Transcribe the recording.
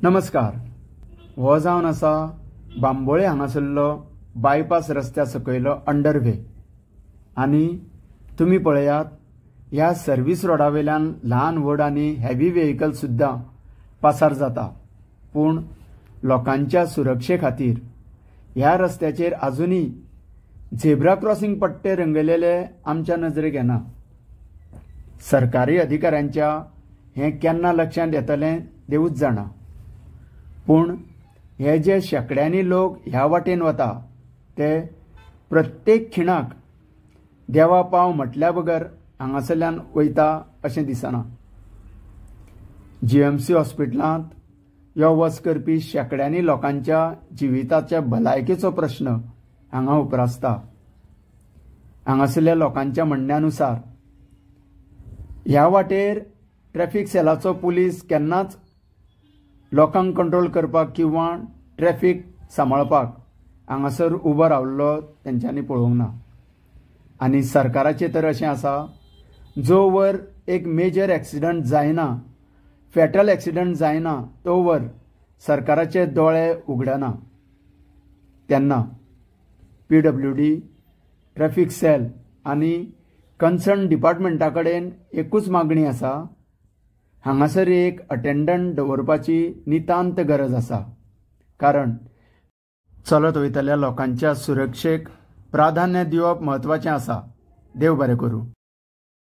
नमस्कार। हो जावन आसा बांबोळे हांगासरलो बायपास रस्त्या सकयलो अंडरवे आनी तुमी पळयात ह्या सर्विस रोडा वयल्यान ल्हान व्हड आनी हेवी व्हेकल सुद्दां पासार जाता, पूण लोकांच्या सुरक्षे खातीर ह्या रस्त्याचेर आजुनी झेब्रा क्रॉसिंग पट्टे रंगयलेले आमच्या नजरेक येना। सरकारी अधिकाऱ्यांच्या हें केन्ना लक्षांत येतलें देवूच जाणा, पूण हे जे शेकड्यांनी लोक ह्या वाटेन वता ते प्रत्येक खिणाक देवा पाव म्हटल्या बगर हांगासरल्यान वयता अशें दिसना। जीएमसी हॉस्पिटलांत यो वच करपी शेकड्यांनी लोकांच्या जिविताच्या भलायकेचो प्रश्न हांगा उप्रासता। हांगासरल्या लोकांच्या म्हणण्यानुसार ह्या वाटेर ट्रॅफिक सेलाचो पुलीस केन्नाच लोकांक कंट्रोल करपाक किंवा ट्रॅफिक सांबाळपाक हांगासर उबो रावल्लो तेंच्यांनी पळोवंक ना। आनी सरकाराचें तर अशें आसा, जो वर एक मेजर एक्सिडंट जायना, फॅटल एक्सिडंट जायना तो वर सरकाराचे दोळे उगडना। तेन्ना PWD, ट्रॅफिक सेल आनी कन्सर्न डिपार्टमेंटा कडेन एकूच मागणी आसा, हांगासर एक अटेंडंट दवरपाची नितांत गरज आसा, कारण चलत वयतल्या लोकांच्या सुरक्षेक प्राधान्य दिवप म्हत्वाचें आसा। देव बरें करूं।